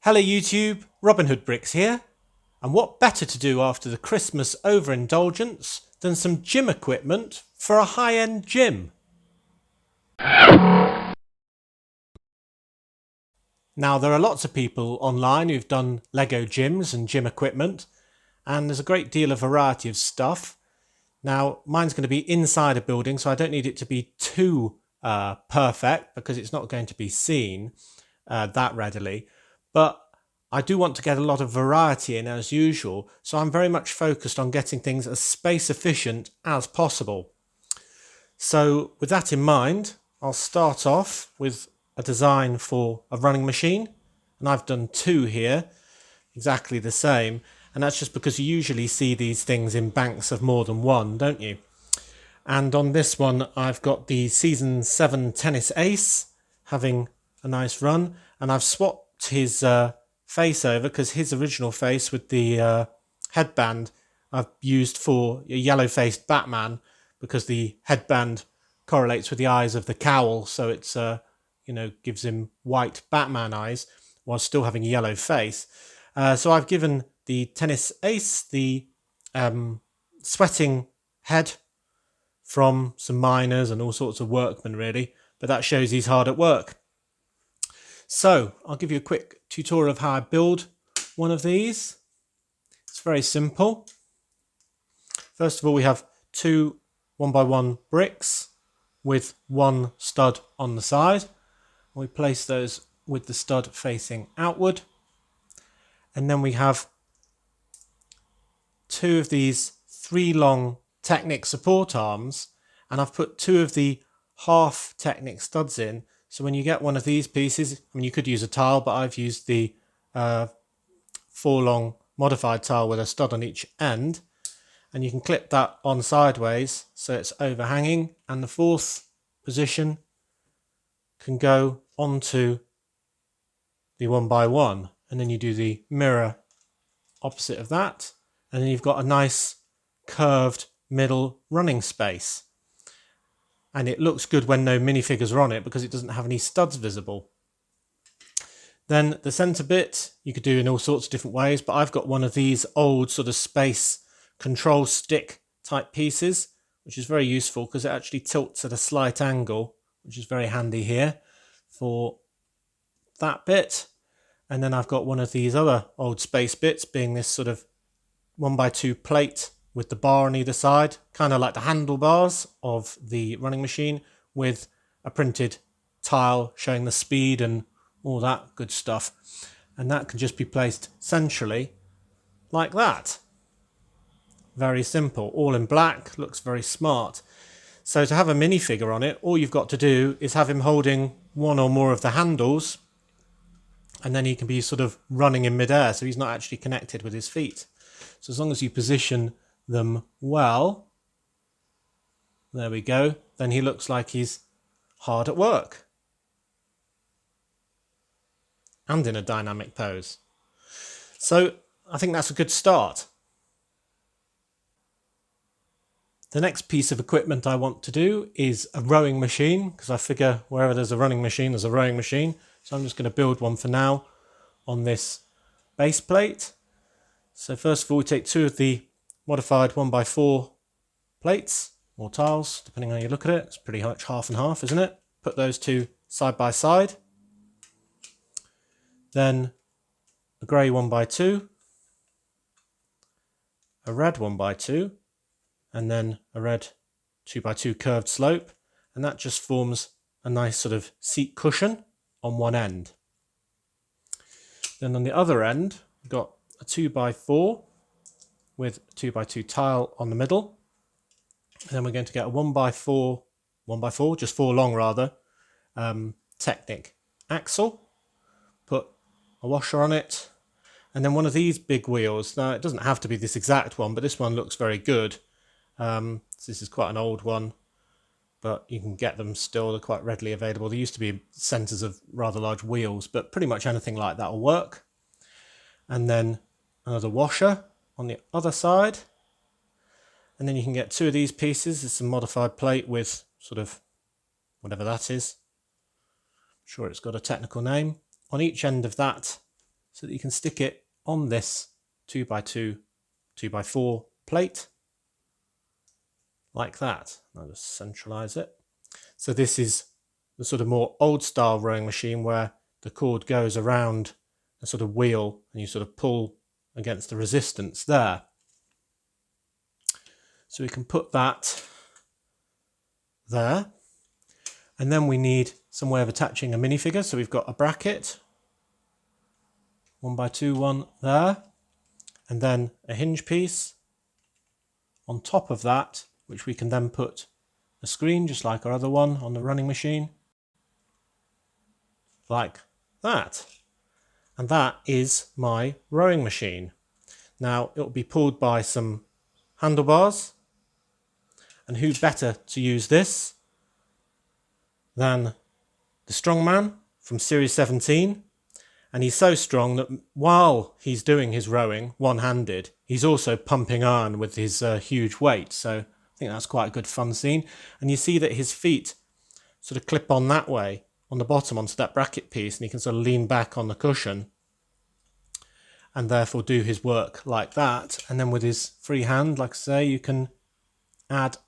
Hello YouTube, Robin Hood Bricks here, and what better to do after the Christmas overindulgence than some gym equipment for a high-end gym? Now there are lots of people online who've done Lego gyms and gym equipment, and there's a great deal of variety of stuff. Now mine's going to be inside a building, so I don't need it to be too perfect because it's not going to be seen that readily, but I do want to get a lot of variety in as usual, so I'm very much focused on getting things as space efficient as possible. So with that in mind, I'll start off with a design for a running machine, and I've done two here, exactly the same, and that's just because you usually see these things in banks of more than one, don't you? And on this one I've got the Season 7 Tennis Ace having a nice run, and I've swapped his face over because his original face with the headband I've used for a yellow-faced Batman, because the headband correlates with the eyes of the cowl, so it's gives him white Batman eyes while still having a yellow face. So I've given the Tennis Ace the sweating head from some miners and all sorts of workmen really, but that shows he's hard at work. So I'll give you a quick tutorial of how I build one of these. It's very simple. First of all, we have two 1x1 bricks with one stud on the side. We place those with the stud facing outward. And then we have two of these 3 long Technic support arms, and I've put 2 of the half Technic studs in. So when you get one of these pieces, I mean, you could use a tile, but I've used the 4 long modified tile with a stud on each end, and you can clip that on sideways so it's overhanging, and the 4th position can go onto the 1x1, and then you do the mirror opposite of that, and then you've got a nice curved middle running space. And it looks good when no minifigures are on it because it doesn't have any studs visible. Then the centre bit you could do in all sorts of different ways, but I've got one of these old sort of space control stick type pieces, which is very useful because it actually tilts at a slight angle, which is very handy here for that bit. And then I've got one of these other old space bits, being this sort of 1x2 plate with the bar on either side, kind of like the handlebars of the running machine, with a printed tile showing the speed and all that good stuff. And that can just be placed centrally like that. Very simple, all in black, looks very smart. So to have a minifigure on it, all you've got to do is have him holding one or more of the handles, and then he can be sort of running in midair, so he's not actually connected with his feet. So as long as you position them well, there we go, then he looks like he's hard at work and in a dynamic pose. So I think that's a good start. The next piece of equipment I want to do is a rowing machine, because I figure wherever there's a running machine there's a rowing machine. So I'm just going to build one for now on this base plate. So first of all, we take 2 of the modified 1x4 plates or tiles, depending on how you look at it. It's pretty much half and half, isn't it? Put those 2 side by side. Then a grey 1x2, a red 1x2, and then a red 2x2 curved slope, and that just forms a nice sort of seat cushion on one end. Then on the other end, we've got a 2x4 with a 2x2 tile on the middle. And then we're going to get a 1x4, just 4 long rather, Technic axle. Put a washer on it, and then one of these big wheels. Now it doesn't have to be this exact one, but this one looks very good. So this is quite an old one, but you can get them still, they're quite readily available. There used to be centres of rather large wheels, but pretty much anything like that will work. And then another washer on the other side, and then you can get 2 of these pieces. It's a modified plate with sort of whatever that is, I'm sure it's got a technical name, on each end of that so that you can stick it on this 2x2, 2x4 plate like that. I'll just centralize it. So this is the sort of more old style rowing machine where the cord goes around a sort of wheel and you sort of pull against the resistance there. So we can put that there. And then we need some way of attaching a minifigure. So we've got a bracket, 1x2 one there, and then a hinge piece on top of that, which we can then put a screen just like our other one on the running machine, like that. And that is my rowing machine. Now it will be pulled by some handlebars, and who better to use this than the strongman from Series 17. And he's so strong that while he's doing his rowing one-handed, he's also pumping iron with his huge weight. So I think that's quite a good fun scene. And you see that his feet sort of clip on that way on the bottom onto that bracket piece, and he can sort of lean back on the cushion and therefore do his work like that. And then with his free hand, like I say, you can add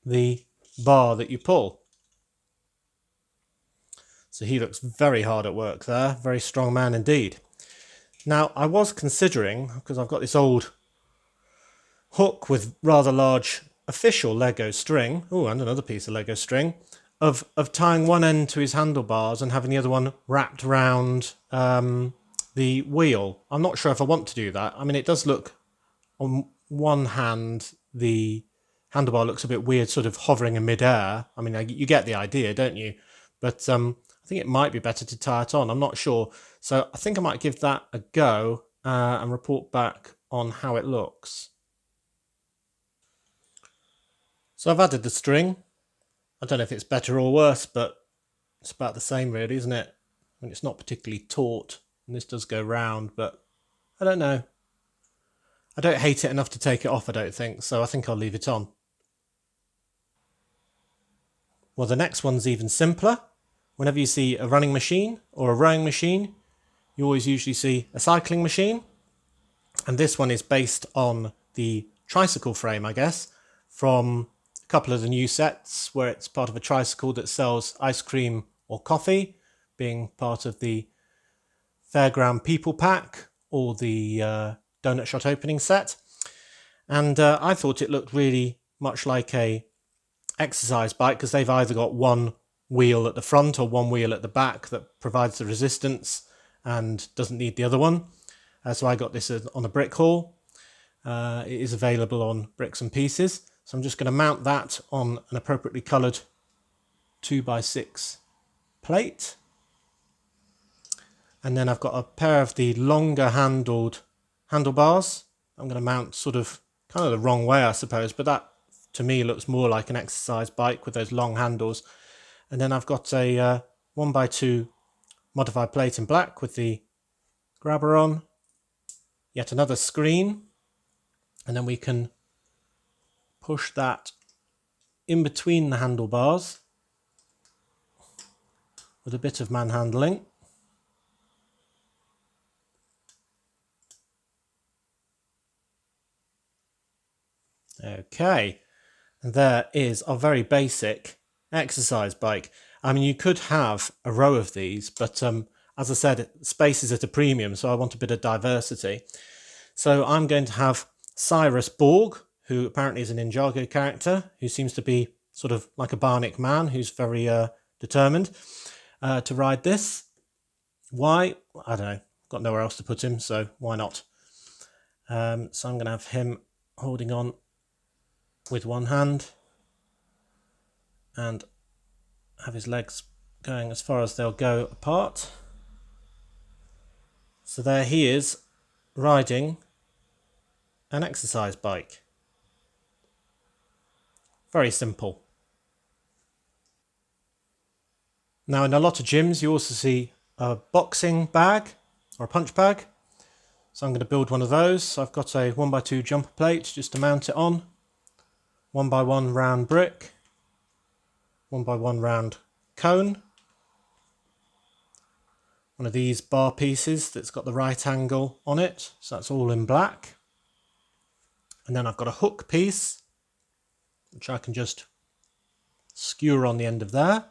the bar that you pull. So he looks very hard at work there, very strong man indeed. Now I was considering, because I've got this old hook with rather large official Lego string, oh, and another piece of Lego string, of tying one end to his handlebars and having the other one wrapped around the wheel. I'm not sure if I want to do that. I mean, it does look, on one hand, the handlebar looks a bit weird, sort of hovering in midair. I mean, you get the idea, don't you? But I think it might be better to tie it on. I'm not sure. So I think I might give that a go and report back on how it looks. So I've added the string. I don't know if it's better or worse, but it's about the same really, isn't it? I mean, it's not particularly taut, and this does go round, but I don't know. I don't hate it enough to take it off, I don't think, so I think I'll leave it on. Well, the next one's even simpler. Whenever you see a running machine or a rowing machine, you always usually see a cycling machine. And this one is based on the tricycle frame, I guess, from a couple of the new sets where it's part of a tricycle that sells ice cream or coffee, being part of the Fairground People Pack or the Donut Shot opening set. And I thought it looked really much like a exercise bike because they've either got one wheel at the front or one wheel at the back that provides the resistance and doesn't need the other one. So I got this on a brick haul. It is available on bricks and pieces. So I'm just going to mount that on an appropriately coloured 2x6 plate. And then I've got a pair of the longer handlebars. I'm going to mount sort of kind of the wrong way, I suppose, but that to me looks more like an exercise bike with those long handles. And then I've got a 1x2 modified plate in black with the grabber on. Yet another screen. And then we can push that in between the handlebars with a bit of manhandling. Okay, and there is our very basic exercise bike. I mean, you could have a row of these, but as I said, space is at a premium, so I want a bit of diversity. So I'm going to have Cyrus Borg, who apparently is a Ninjago character, who seems to be sort of like a Bionic Man, who's very determined to ride this. Why? I don't know. Got nowhere else to put him, so why not? So I'm going to have him holding on with one hand and have his legs going as far as they'll go apart. So there he is riding an exercise bike. Very simple. Now in a lot of gyms you also see a boxing bag or a punch bag. So I'm going to build one of those. So I've got a 1x2 jumper plate just to mount it on. 1x1 round brick. 1x1 round cone. one of these bar pieces that's got the right angle on it. So that's all in black. And then I've got a hook piece, which I can just skewer on the end of there.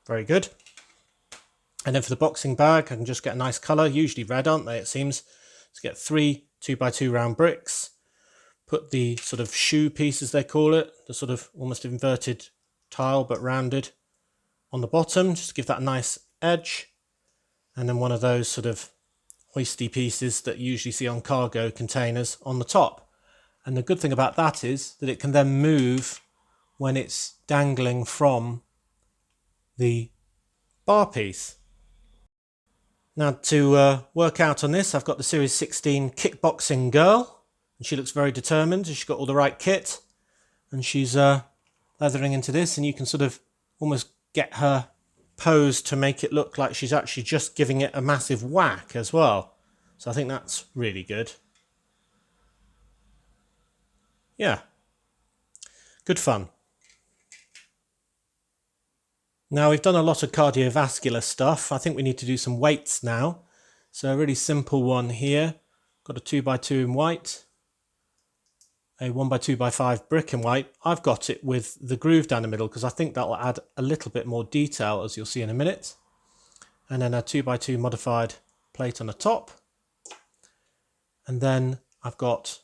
Very good. And then for the boxing bag, I can just get a nice colour, usually red, aren't they, it seems. Let's get 3 2x2 round bricks. Put the sort of shoe piece, as they call it, the sort of almost inverted tile but rounded, on the bottom, just to give that a nice edge. And then one of those sort of hoisty pieces that you usually see on cargo containers on the top. And the good thing about that is that it can then move when it's dangling from the bar piece. Now to work out on this, I've got the Series 16 kickboxing girl, and she looks very determined. She's got all the right kit, and she's leathering into this, and you can sort of almost get her pose to make it look like she's actually just giving it a massive whack as well. So I think that's really good. Yeah, good fun. Now we've done a lot of cardiovascular stuff. I think we need to do some weights now. So a really simple one here. Got a 2x2 in white, a 1x2x5 brick in white. I've got it with the groove down the middle because I think that'll add a little bit more detail, as you'll see in a minute. And then a 2x2 modified plate on the top. And then I've got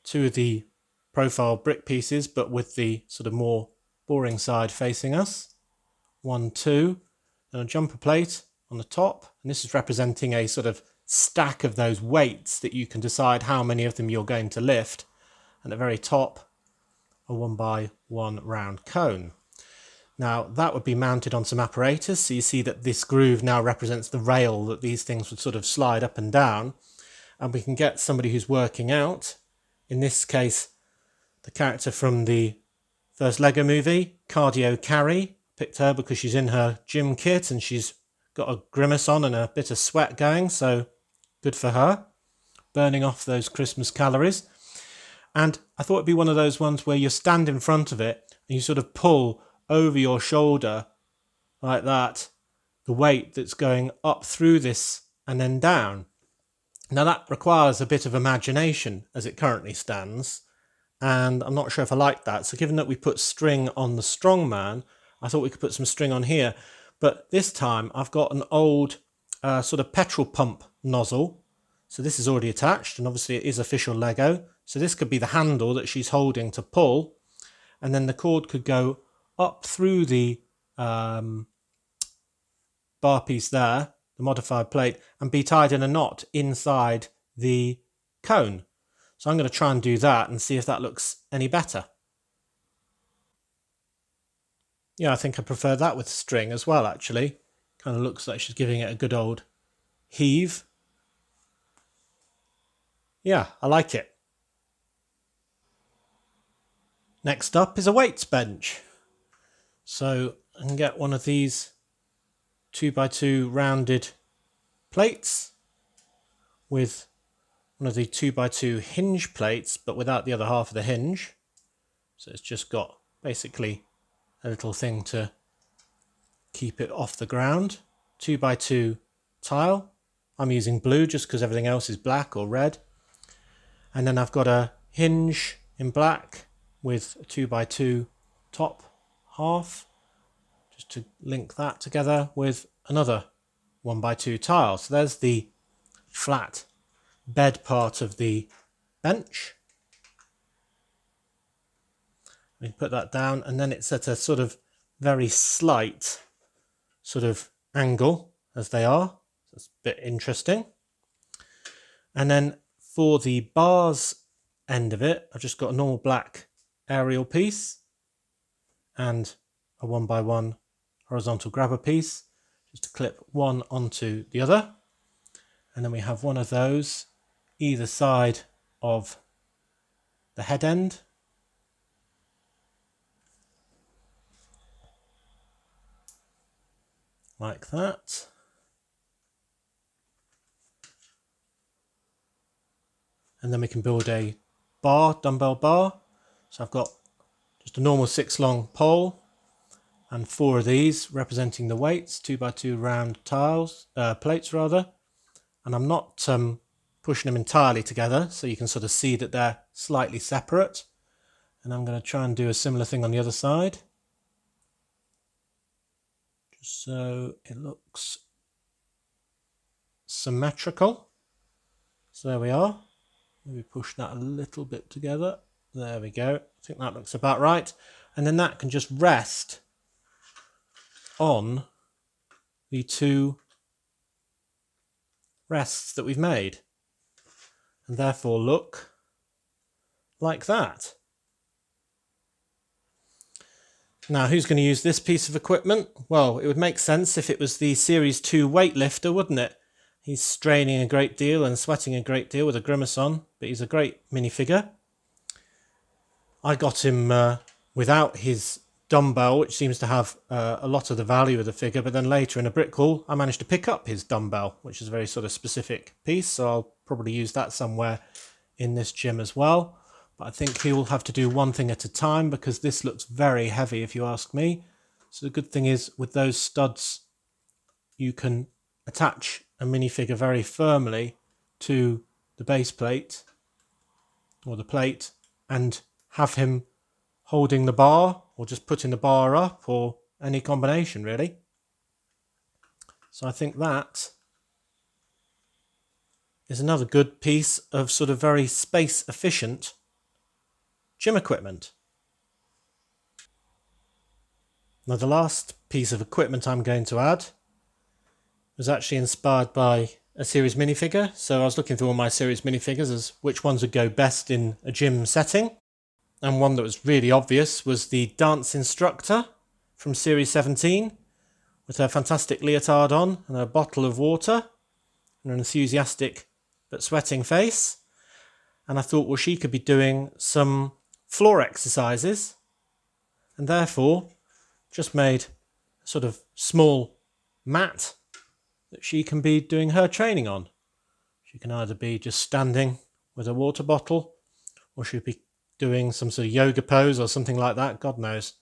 2 of the profile brick pieces, but with the sort of more boring side facing us. 1, 2, and a jumper plate on the top. And this is representing a sort of stack of those weights that you can decide how many of them you're going to lift. And at the very top, a 1x1 round cone. Now that would be mounted on some apparatus. So you see that this groove now represents the rail that these things would sort of slide up and down. And we can get somebody who's working out, in this case, the character from the first Lego movie, Cardio Carrie. Picked her because she's in her gym kit and she's got a grimace on and a bit of sweat going, so good for her. Burning off those Christmas calories. And I thought it'd be one of those ones where you stand in front of it and you sort of pull over your shoulder like that, the weight that's going up through this and then down. Now that requires a bit of imagination as it currently stands, and I'm not sure if I like that. So given that we put string on the strongman, I thought we could put some string on here. But this time I've got an old sort of petrol pump nozzle. So this is already attached, and obviously it is official Lego. So this could be the handle that she's holding to pull, and then the cord could go up through the bar piece there, the modified plate, and be tied in a knot inside the cone. So I'm going to try and do that and see if that looks any better. Yeah, I think I prefer that with string as well, actually. Kind of looks like she's giving it a good old heave. Yeah, I like it. Next up is a weights bench. So I can get one of these 2x2 rounded plates with one of the 2x2 hinge plates, but without the other half of the hinge. So it's just got basically a little thing to keep it off the ground. 2x2 tile. I'm using blue just because everything else is black or red. And then I've got a hinge in black with a 2x2 top half, just to link that together with another 1x2 tile. So there's the flat bed part of the bench. We put that down, and then it's at a sort of very slight sort of angle as they are. So it's a bit interesting. And then for the bars end of it, I've just got a normal black aerial piece and a 1x1 horizontal grabber piece, just to clip one onto the other. And then we have one of those either side of the head end. Like that. And then we can build a bar, dumbbell bar. So I've got just a normal 6 long pole, and 4 of these representing the weights, 2x2 round tiles, plates rather. And I'm not pushing them entirely together, so you can sort of see that they're slightly separate. And I'm going to try and do a similar thing on the other side, just so it looks symmetrical. So there we are. Maybe push that a little bit together. There we go. I think that looks about right. And then that can just rest on the 2 rests that we've made, and therefore look like that. Now, who's going to use this piece of equipment? Well, it would make sense if it was the Series 2 weightlifter, wouldn't it? He's straining a great deal and sweating a great deal with a grimace on, but he's a great minifigure. I got him without his dumbbell, which seems to have a lot of the value of the figure, but then later in a brick haul I managed to pick up his dumbbell, which is a very sort of specific piece, so I'll probably use that somewhere in this gym as well. But I think he will have to do one thing at a time, because this looks very heavy if you ask me. So the good thing is, with those studs you can attach a minifigure very firmly to the base plate or the plate and have him holding the bar, or just putting the bar up, or any combination really. So I think that is another good piece of sort of very space efficient gym equipment. Now, the last piece of equipment I'm going to add was actually inspired by a series minifigure. So I was looking through all my series minifigures as which ones would go best in a gym setting. And one that was really obvious was the dance instructor from Series 17, with her fantastic leotard on and a bottle of water and an enthusiastic but sweating face. And I thought, well, she could be doing some floor exercises, and therefore just made a sort of small mat that she can be doing her training on. She can either be just standing with a water bottle, or she'll be doing some sort of yoga pose or something like that, God knows.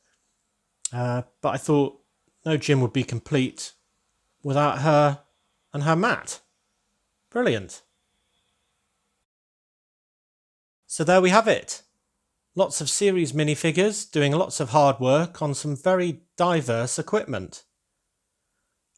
But I thought no gym would be complete without her and her mat. Brilliant. So there we have it. Lots of series minifigures doing lots of hard work on some very diverse equipment.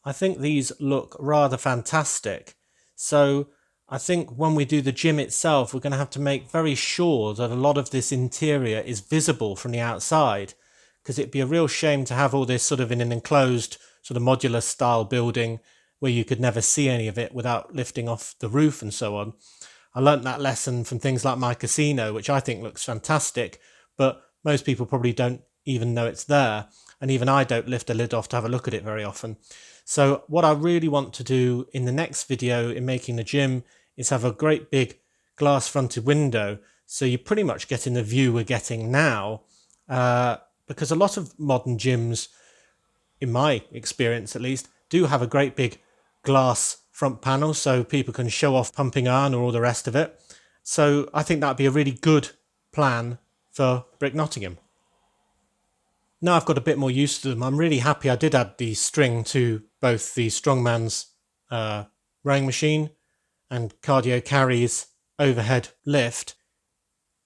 I think these look rather fantastic. So I think when we do the gym itself, we're going to have to make very sure that a lot of this interior is visible from the outside, because it'd be a real shame to have all this sort of in an enclosed sort of modular style building where you could never see any of it without lifting off the roof and so on. I learnt that lesson from things like my casino, which I think looks fantastic, but most people probably don't even know it's there. And even I don't lift a lid off to have a look at it very often. So what I really want to do in the next video in making the gym is have a great big glass fronted window, so you're pretty much getting the view we're getting now, because a lot of modern gyms, in my experience at least, do have a great big glass front panel so people can show off pumping iron or all the rest of it. So I think that'd be a really good plan for Brick Nottingham. Now I've got a bit more used to them, I'm really happy I did add the string to both the Strongman's rowing machine and Cardio Carry's overhead lift.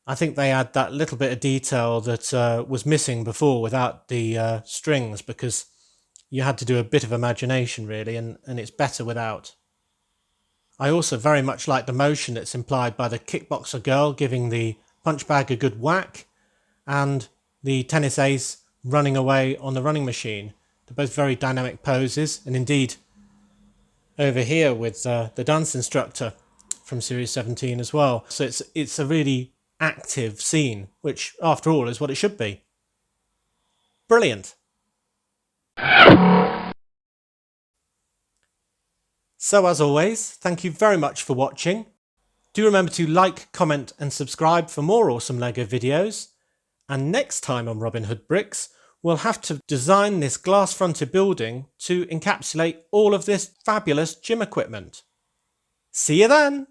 I think they add that little bit of detail that was missing before without the strings, because you had to do a bit of imagination really, and it's better without. I also very much like the motion that's implied by the kickboxer girl giving the punch bag a good whack, and the tennis ace running away on the running machine. They're both very dynamic poses, and indeed over here with the dance instructor from Series 17 as well. So it's a really active scene, which after all is what it should be. Brilliant. So as always, thank you very much for watching. Do remember to like, comment and subscribe for more awesome LEGO videos. And next time on Robin Hood Bricks, we'll have to design this glass fronted building to encapsulate all of this fabulous gym equipment. See you then!